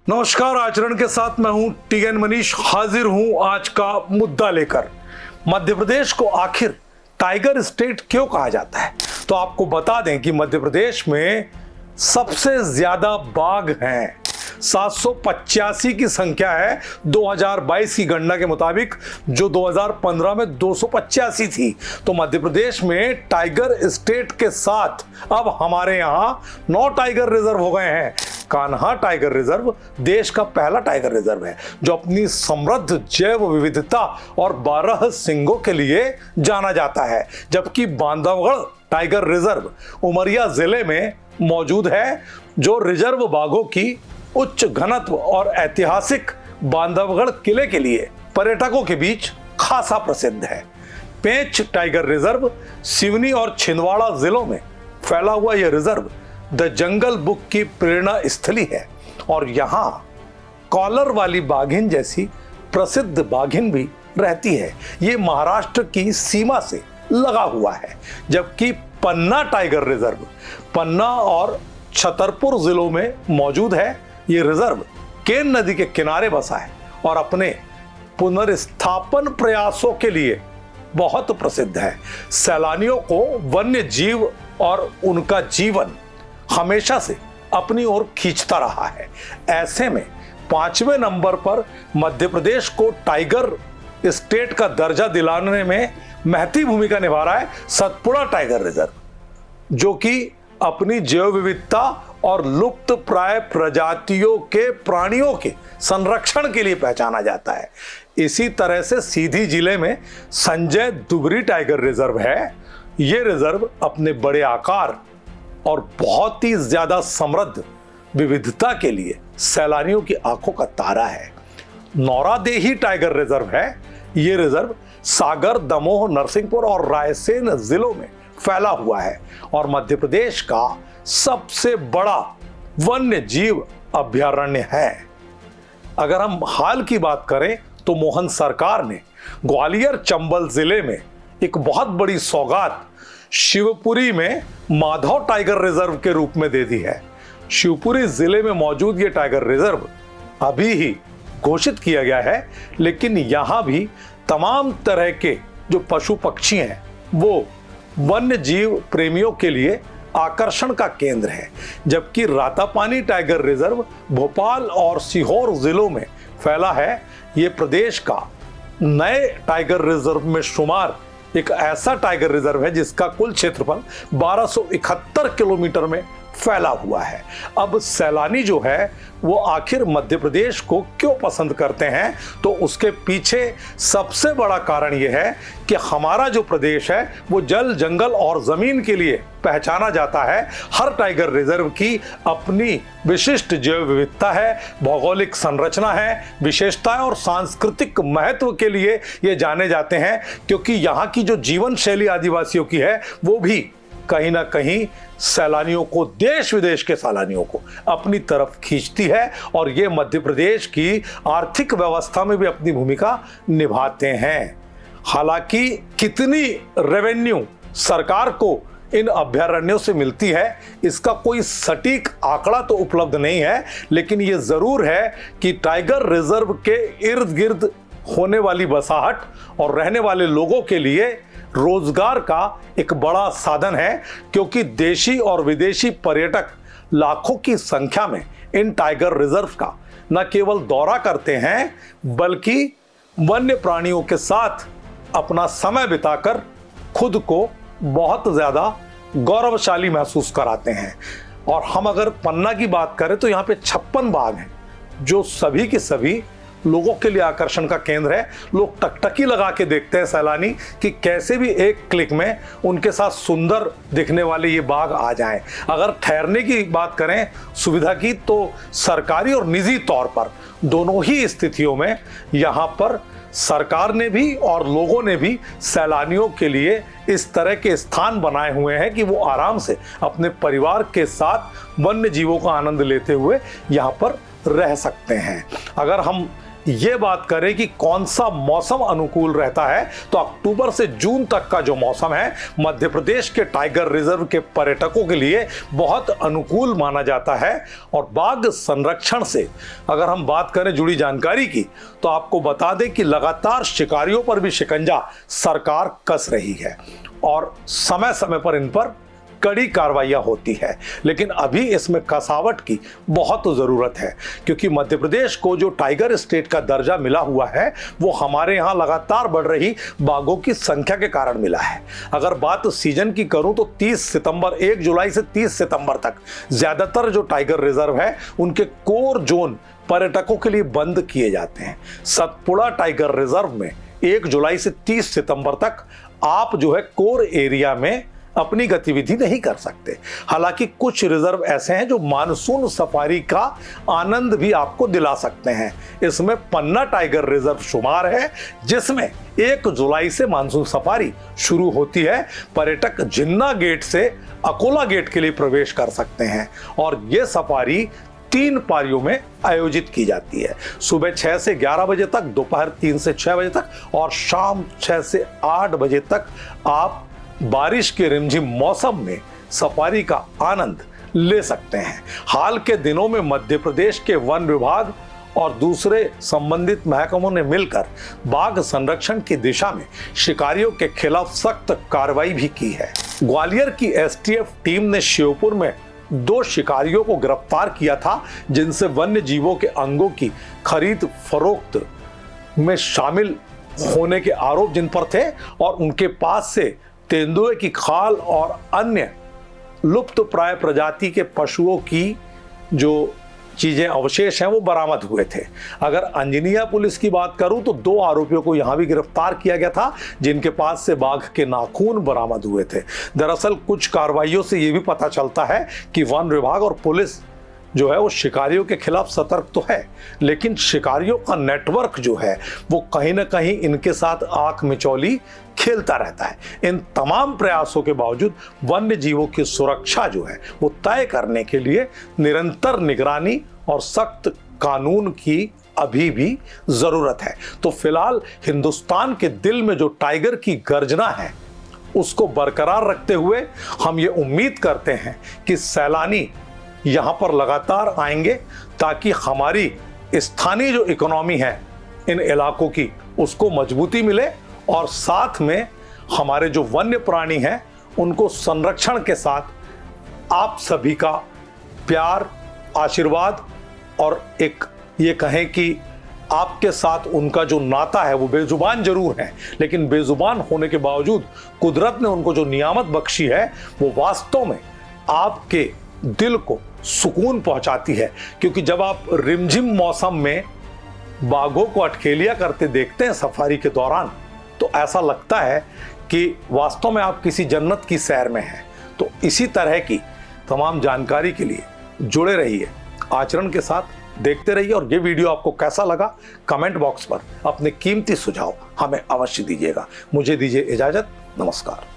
नमस्कार, आचरण के साथ मैं हूं टीएन मनीष, हाजिर हूं आज का मुद्दा लेकर। मध्य प्रदेश को आखिर टाइगर स्टेट क्यों कहा जाता है? तो आपको बता दें कि मध्य प्रदेश में सबसे ज्यादा बाघ हैं। 785 की संख्या है 2022 की गणना के मुताबिक, जो 2015 में 285 थी। तो मध्य प्रदेश में टाइगर स्टेट के साथ अब हमारे यहाँ 9 टाइगर रिजर्व हो गए हैं। कान्हा टाइगर रिजर्व देश का पहला टाइगर रिजर्व है जो अपनी समृद्ध जैव विविधता और 12 सींगों के लिए जाना जाता है, जबकि बांधवगढ़ टाइगर रिजर्व उमरिया जिले में मौजूद है, जो रिजर्व बाघों की उच्च घनत्व और ऐतिहासिक बांधवगढ़ किले के लिए पर्यटकों के बीच खासा प्रसिद्ध है। पेंच टाइगर रिजर्व सिवनी और छिंदवाड़ा जिलों में फैला हुआ यह रिजर्व द जंगल बुक की प्रेरणा स्थली है और यहाँ कॉलर वाली बाघिन जैसी प्रसिद्ध बाघिन भी रहती है। ये महाराष्ट्र की सीमा से लगा हुआ है, जबकि पन्ना टाइगर रिजर्व पन्ना और छतरपुर जिलों में मौजूद है। ये रिजर्व केन नदी के किनारे बसा है और अपने पुनर्स्थापन प्रयासों के लिए बहुत प्रसिद्ध है। सैलानियों को वन्य जीव और उनका जीवन हमेशा से अपनी ओर खींचता रहा है। ऐसे में 5वें नंबर पर मध्य प्रदेश को टाइगर स्टेट का दर्जा दिलाने में महती भूमिका निभा रहा है सतपुड़ा टाइगर रिजर्व, जो कि अपनी जैव विविधता और लुप्त प्राय प्रजातियों के प्राणियों के संरक्षण के लिए पहचाना जाता है। इसी तरह से सीधी जिले में संजय दुबरी टाइगर रिजर्व है। यह रिजर्व अपने बड़े आकार और बहुत ही ज्यादा समृद्ध विविधता के लिए सैलानियों की आंखों का तारा है। नौरादेही टाइगर रिजर्व है। यह रिजर्व सागर, दमोह, नरसिंहपुर और रायसेन जिलों में फैला हुआ है और मध्य प्रदेश का सबसे बड़ा वन्य जीव अभयारण्य है। अगर हम हाल की बात करें तो मोहन सरकार ने ग्वालियर चंबल जिले में एक बहुत बड़ी सौगात शिवपुरी में माधव टाइगर रिजर्व के रूप में दे दी है। शिवपुरी जिले में मौजूद ये टाइगर रिजर्व अभी ही घोषित किया गया है, लेकिन यहां भी तमाम तरह के जो पशु पक्षी हैं वो वन्य जीव प्रेमियों के लिए आकर्षण का केंद्र है। जबकि रातापानी टाइगर रिजर्व भोपाल और सीहोर जिलों में फैला है। ये प्रदेश का नए टाइगर रिजर्व में शुमार एक ऐसा टाइगर रिजर्व है जिसका कुल क्षेत्रफल 1271 किलोमीटर में फैला हुआ है। अब सैलानी जो है वो आखिर मध्य प्रदेश को क्यों पसंद करते हैं, तो उसके पीछे सबसे बड़ा कारण यह है कि हमारा जो प्रदेश है वो जल, जंगल और जमीन के लिए पहचाना जाता है। हर टाइगर रिजर्व की अपनी विशिष्ट जैव विविधता है, भौगोलिक संरचना है, विशेषताएं और सांस्कृतिक महत्व के लिए ये जाने जाते हैं, क्योंकि यहाँ की जो जीवन शैली आदिवासियों की है वो भी कहीं ना कहीं सैलानियों को, देश विदेश के सैलानियों को अपनी तरफ खींचती है और ये मध्य प्रदेश की आर्थिक व्यवस्था में भी अपनी भूमिका निभाते हैं। हालांकि कितनी रेवेन्यू सरकार को इन अभयारण्यों से मिलती है इसका कोई सटीक आंकड़ा तो उपलब्ध नहीं है, लेकिन ये जरूर है कि टाइगर रिजर्व के इर्द गिर्द होने वाली बसाहट और रहने वाले लोगों के लिए रोजगार का एक बड़ा साधन है, क्योंकि देशी और विदेशी पर्यटक लाखों की संख्या में इन टाइगर रिजर्व का न केवल दौरा करते हैं बल्कि वन्य प्राणियों के साथ अपना समय बिताकर खुद को बहुत ज्यादा गौरवशाली महसूस कराते हैं। और हम अगर पन्ना की बात करें तो यहाँ पे 56 बाघ हैं, जो सभी के सभी लोगों के लिए आकर्षण का केंद्र है। लोग टकटकी लगा के देखते हैं सैलानी कि कैसे भी एक क्लिक में उनके साथ सुंदर दिखने वाले ये बाघ आ जाएं। अगर ठहरने की बात करें सुविधा की, तो सरकारी और निजी तौर पर दोनों ही स्थितियों में यहाँ पर सरकार ने भी और लोगों ने भी सैलानियों के लिए इस तरह के स्थान बनाए हुए हैं कि वो आराम से अपने परिवार के साथ वन्य जीवों का आनंद लेते हुए यहाँ पर रह सकते हैं। अगर हम ये बात करें कि कौन सा मौसम अनुकूल रहता है, तो अक्टूबर से जून तक का जो मौसम है मध्य प्रदेश के टाइगर रिजर्व के पर्यटकों के लिए बहुत अनुकूल माना जाता है। और बाघ संरक्षण से अगर हम बात करें जुड़ी जानकारी की, तो आपको बता दें कि लगातार शिकारियों पर भी शिकंजा सरकार कस रही है और समय समय पर इन पर कड़ी कार्रवाइयां होती है। लेकिन अभी इसमें कसावट की बहुत जरूरत है, क्योंकि मध्य प्रदेश को जो टाइगर स्टेट का दर्जा मिला हुआ है वो हमारे यहाँ लगातार बढ़ रही बाघों की संख्या के कारण मिला है। अगर बात सीजन की करूं तो 1 जुलाई से 30 सितंबर तक ज्यादातर जो टाइगर रिजर्व है उनके कोर जोन पर्यटकों के लिए बंद किए जाते हैं। सतपुड़ा टाइगर रिजर्व में 1 जुलाई से 30 सितंबर तक आप जो है कोर एरिया में अपनी गतिविधि नहीं कर सकते। हालांकि कुछ रिजर्व ऐसे हैं जो मानसून सफारी का आनंद भी आपको दिला सकते हैं। इसमें पन्ना टाइगर रिजर्व शुमार है, जिसमें 1 जुलाई से मानसून सफारी शुरू होती है। पर्यटक जिन्ना गेट से अकोला गेट के लिए प्रवेश कर सकते हैं और यह सफारी 3 पारियों में आयोजित की जाती है। सुबह 6 से 11 बजे तक, दोपहर 3 से 6 बजे तक और शाम 6 से 8 बजे तक आप बारिश के रिमझिम मौसम में सफारी का आनंद ले सकते हैं। हाल के दिनों में मध्य प्रदेश के वन विभाग और दूसरे संबंधित महकमों ने मिलकर बाघ संरक्षण की दिशा में शिकारियों के खिलाफ सख्त कार्रवाई भी की है। ग्वालियर की एसटीएफ टीम ने श्योपुर में 2 शिकारियों को गिरफ्तार किया था, जिनसे वन्य जीवों के अंगों की खरीद फरोख्त में शामिल होने के आरोप जिन पर थे और उनके पास से तेंदुए की खाल और अन्य लुप्त प्राय प्रजाति के पशुओं की जो चीजें अवशेष हैं वो बरामद हुए थे। अगर अंजनिया पुलिस की बात करूं तो 2 आरोपियों को यहां भी गिरफ्तार किया गया था, जिनके पास से बाघ के नाखून बरामद हुए थे। दरअसल कुछ कार्रवाइयों से ये भी पता चलता है कि वन विभाग और पुलिस जो है वो शिकारियों के खिलाफ सतर्क तो है, लेकिन शिकारियों का नेटवर्क जो है वो कहीं ना कहीं इनके साथ आंख मिचौली खेलता रहता है। इन तमाम प्रयासों के बावजूद वन्य जीवों की सुरक्षा जो है वो तय करने के लिए निरंतर निगरानी और सख्त कानून की अभी भी जरूरत है। तो फिलहाल हिंदुस्तान के दिल में जो टाइगर की गर्जना है उसको बरकरार रखते हुए हम ये उम्मीद करते हैं कि सैलानी यहाँ पर लगातार आएंगे, ताकि हमारी स्थानीय जो इकोनॉमी है इन इलाकों की उसको मजबूती मिले और साथ में हमारे जो वन्य प्राणी हैं उनको संरक्षण के साथ आप सभी का प्यार, आशीर्वाद और एक ये कहें कि आपके साथ उनका जो नाता है वो बेजुबान जरूर है, लेकिन बेजुबान होने के बावजूद कुदरत ने उनको जो नियामत बख्शी है वो वास्तव में आपके दिल को सुकून पहुंचाती है। क्योंकि जब आप रिमझिम मौसम में बाघों को अटखेलिया करते देखते हैं सफारी के दौरान, तो ऐसा लगता है कि वास्तव में आप किसी जन्नत की सैर में हैं। तो इसी तरह की तमाम जानकारी के लिए जुड़े रहिए आचरण के साथ, देखते रहिए। और ये वीडियो आपको कैसा लगा कमेंट बॉक्स पर अपने कीमती सुझाव हमें अवश्य दीजिएगा। मुझे दीजिए इजाजत, नमस्कार।